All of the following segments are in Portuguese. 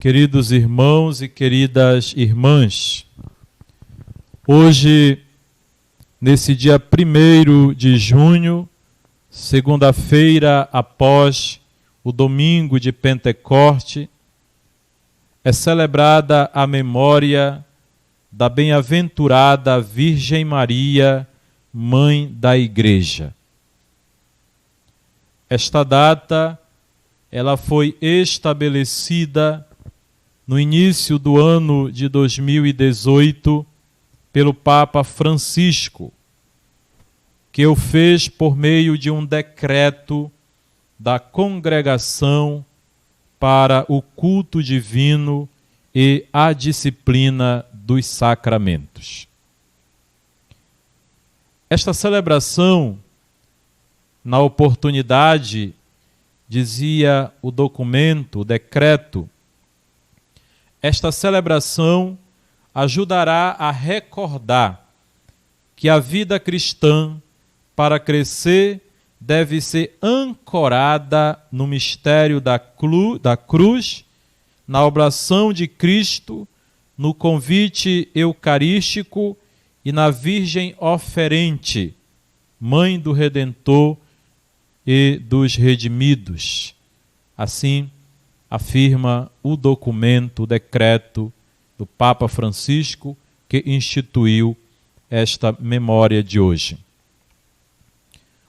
Queridos irmãos e queridas irmãs, hoje, nesse dia 1º de junho, segunda-feira após o domingo de Pentecoste, é celebrada a memória da bem-aventurada Virgem Maria, Mãe da Igreja. Esta data, ela foi estabelecida no início do ano de 2018 pelo Papa Francisco, que o fez por meio de um decreto da Congregação para o Culto Divino e a Disciplina dos Sacramentos. Esta celebração, na oportunidade, dizia o documento, o decreto, esta celebração ajudará a recordar que a vida cristã, para crescer, deve ser ancorada no mistério da cruz, na oblação de Cristo, no convite eucarístico e na Virgem oferente, Mãe do Redentor e dos redimidos. Assim, afirma o documento, o decreto do Papa Francisco, que instituiu esta memória de hoje.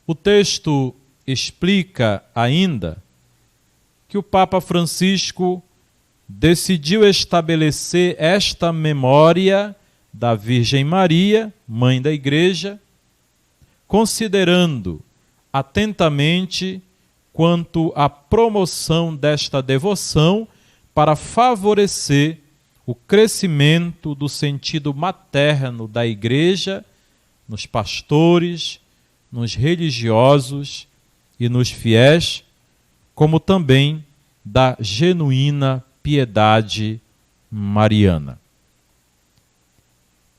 O texto explica ainda que o Papa Francisco decidiu estabelecer esta memória da Virgem Maria, Mãe da Igreja, considerando atentamente quanto à promoção desta devoção para favorecer o crescimento do sentido materno da Igreja nos pastores, nos religiosos e nos fiéis, como também da genuína piedade mariana.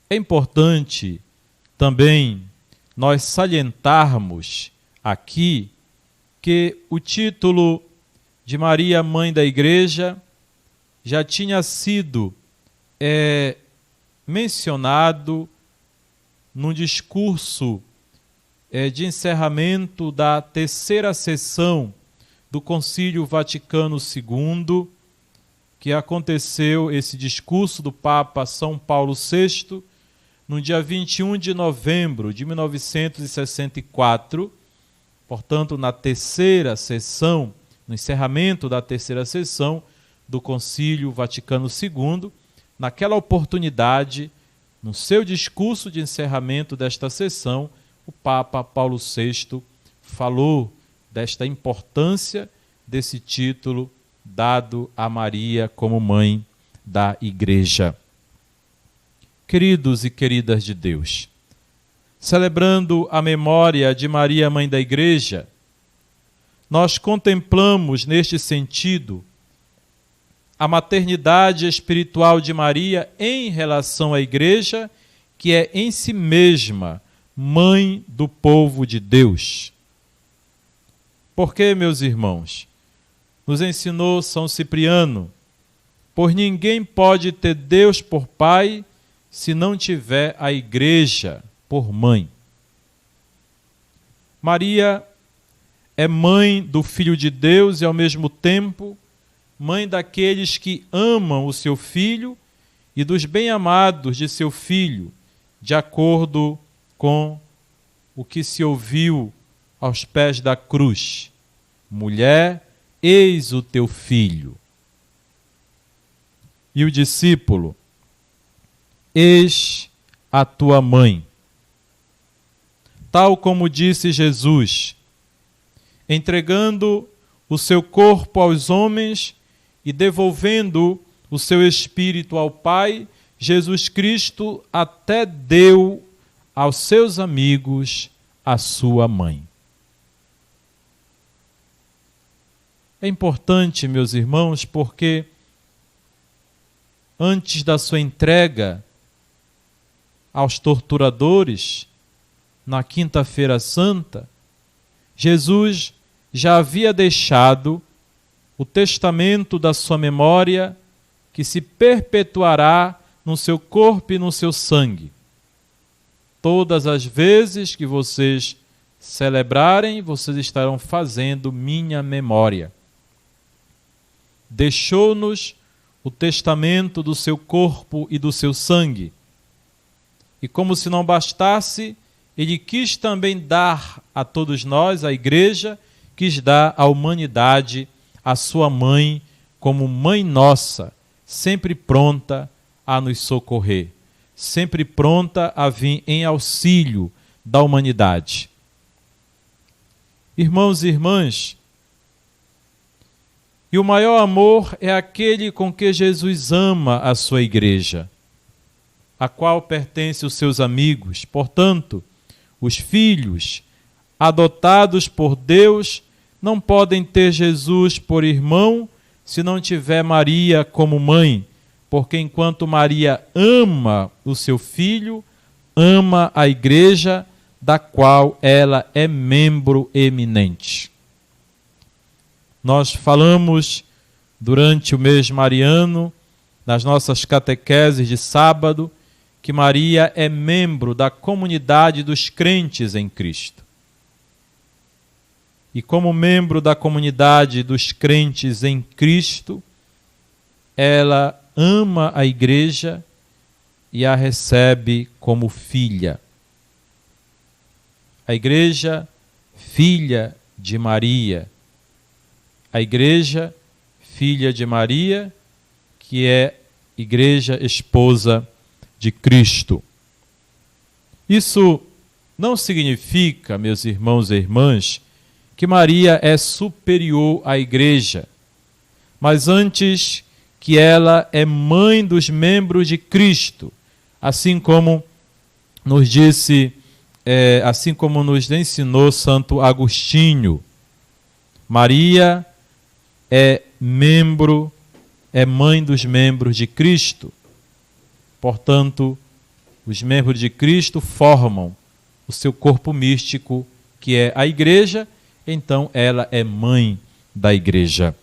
É importante também nós salientarmos aqui que o título de Maria, Mãe da Igreja, já tinha sido mencionado num discurso de encerramento da 3ª sessão do Concílio Vaticano II, que aconteceu, esse discurso do Papa São Paulo VI, no dia 21 de novembro de 1964, portanto, na 3ª sessão, no encerramento da 3ª sessão do Concílio Vaticano II, naquela oportunidade, no seu discurso de encerramento desta sessão, o Papa Paulo VI falou desta importância desse título dado a Maria como Mãe da Igreja. Queridos e queridas de Deus, celebrando a memória de Maria, Mãe da Igreja, nós contemplamos neste sentido a maternidade espiritual de Maria em relação à Igreja, que é em si mesma Mãe do povo de Deus. Porque, meus irmãos, nos ensinou São Cipriano, pois ninguém pode ter Deus por Pai se não tiver a Igreja por mãe. Maria é mãe do Filho de Deus e, ao mesmo tempo, mãe daqueles que amam o seu Filho e dos bem-amados de seu Filho, de acordo com o que se ouviu aos pés da cruz. Mulher, eis o teu filho. E o discípulo, eis a tua mãe. Tal como disse Jesus, entregando o seu corpo aos homens e devolvendo o seu espírito ao Pai, Jesus Cristo até deu aos seus amigos a sua mãe. É importante, meus irmãos, porque antes da sua entrega aos torturadores, na Quinta-feira Santa, Jesus já havia deixado o testamento da sua memória que se perpetuará no seu corpo e no seu sangue. Todas as vezes que vocês celebrarem, vocês estarão fazendo minha memória. Deixou-nos o testamento do seu corpo e do seu sangue. E como se não bastasse, ele quis também dar a todos nós, a Igreja, quis dar à humanidade a sua mãe como mãe nossa, sempre pronta a nos socorrer, sempre pronta a vir em auxílio da humanidade. Irmãos e irmãs, e o maior amor é aquele com que Jesus ama a sua Igreja, a qual pertence os seus amigos. Portanto, os filhos adotados por Deus não podem ter Jesus por irmão se não tiver Maria como mãe, porque enquanto Maria ama o seu filho, ama a Igreja, da qual ela é membro eminente. Nós falamos durante o mês mariano, nas nossas catequeses de sábado, que Maria é membro da comunidade dos crentes em Cristo. E como membro da comunidade dos crentes em Cristo, ela ama a Igreja e a recebe como filha. A Igreja, filha de Maria. A Igreja, filha de Maria, que é Igreja esposa de Cristo. Isso não significa, meus irmãos e irmãs, que Maria é superior à Igreja, mas antes que ela é mãe dos membros de Cristo, assim como nos disse, assim como nos ensinou Santo Agostinho. Maria é membro, é mãe dos membros de Cristo. Portanto, os membros de Cristo formam o seu corpo místico, que é a Igreja, então ela é mãe da Igreja.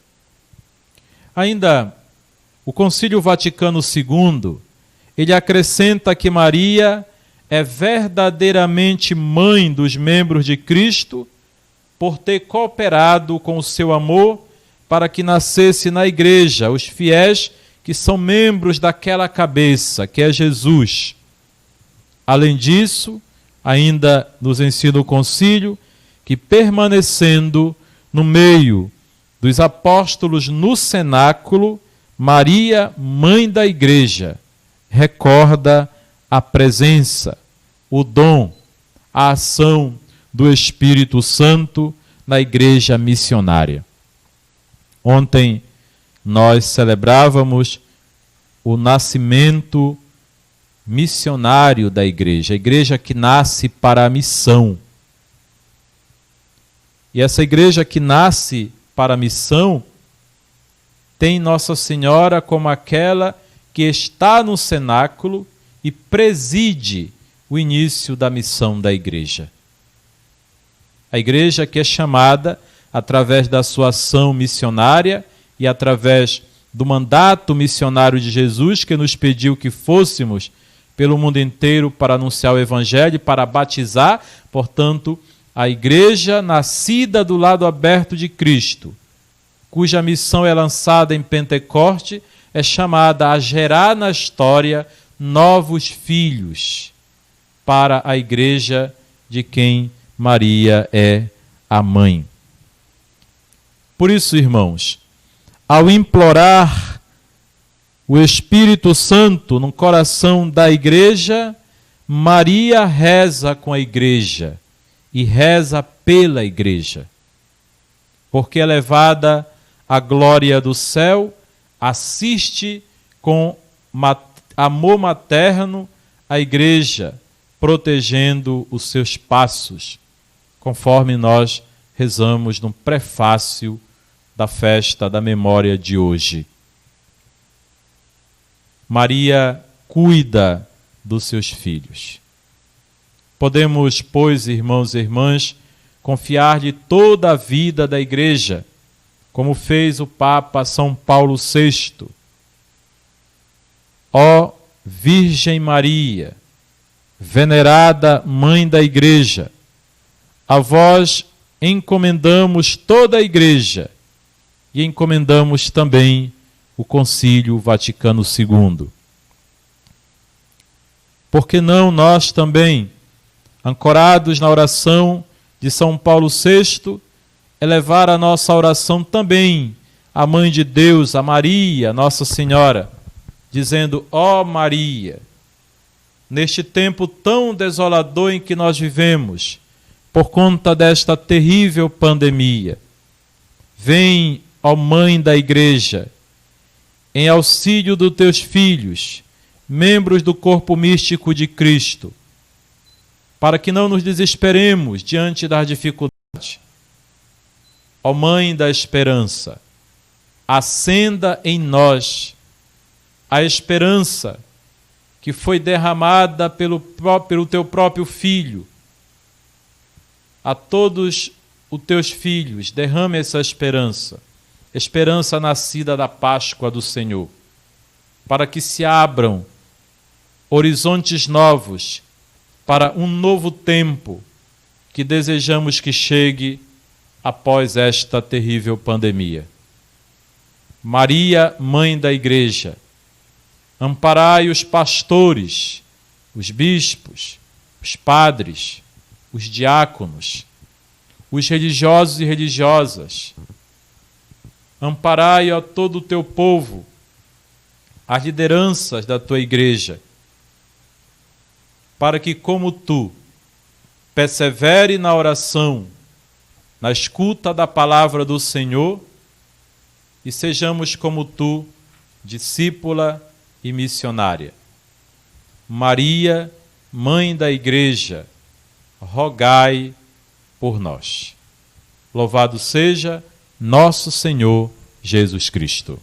Ainda, o Concílio Vaticano II, ele acrescenta que Maria é verdadeiramente mãe dos membros de Cristo por ter cooperado com o seu amor para que nascesse na Igreja os fiéis que são membros daquela cabeça, que é Jesus. Além disso, ainda nos ensina o concílio que, permanecendo no meio dos apóstolos no cenáculo, Maria, mãe da Igreja, recorda a presença, o dom, a ação do Espírito Santo na Igreja missionária. Ontem nós celebrávamos o nascimento missionário da Igreja, a Igreja que nasce para a missão. E essa Igreja que nasce para a missão tem Nossa Senhora como aquela que está no cenáculo e preside o início da missão da Igreja. A Igreja que é chamada, através da sua ação missionária e através do mandato missionário de Jesus, que nos pediu que fôssemos pelo mundo inteiro para anunciar o Evangelho, para batizar, portanto, a Igreja nascida do lado aberto de Cristo, cuja missão é lançada em Pentecoste, é chamada a gerar na história novos filhos para a Igreja de quem Maria é a mãe. Por isso, irmãos, ao implorar o Espírito Santo no coração da Igreja, Maria reza com a Igreja e reza pela Igreja, porque é levada à glória do céu, assiste com amor materno a Igreja, protegendo os seus passos, conforme nós rezamos no prefácio da festa da memória de hoje. Maria cuida dos seus filhos. Podemos, pois, irmãos e irmãs, confiar-lhe toda a vida da Igreja, como fez o Papa São Paulo VI, Ó Virgem Maria, venerada Mãe da Igreja, a vós encomendamos toda a Igreja e encomendamos também o Concílio Vaticano II. Por que não nós também, ancorados na oração de São Paulo VI, elevar a nossa oração também à Mãe de Deus, a Maria, Nossa Senhora, dizendo: ó Maria, neste tempo tão desolador em que nós vivemos, por conta desta terrível pandemia, vem, ó Mãe da Igreja, em auxílio dos teus filhos, membros do corpo místico de Cristo, para que não nos desesperemos diante das dificuldades. Ó Mãe da Esperança, acenda em nós a esperança que foi derramada pelo teu próprio Filho. A todos os teus filhos, derrame essa esperança, esperança nascida da Páscoa do Senhor, para que se abram horizontes novos para um novo tempo que desejamos que chegue após esta terrível pandemia. Maria, Mãe da Igreja, amparai os pastores, os bispos, os padres, os diáconos, os religiosos e religiosas. Amparai a todo o teu povo, as lideranças da tua Igreja, para que, como tu, persevere na oração, na escuta da palavra do Senhor, e sejamos como tu, discípula e missionária. Maria, Mãe da Igreja, rogai por nós. Louvado seja nosso Senhor Jesus Cristo.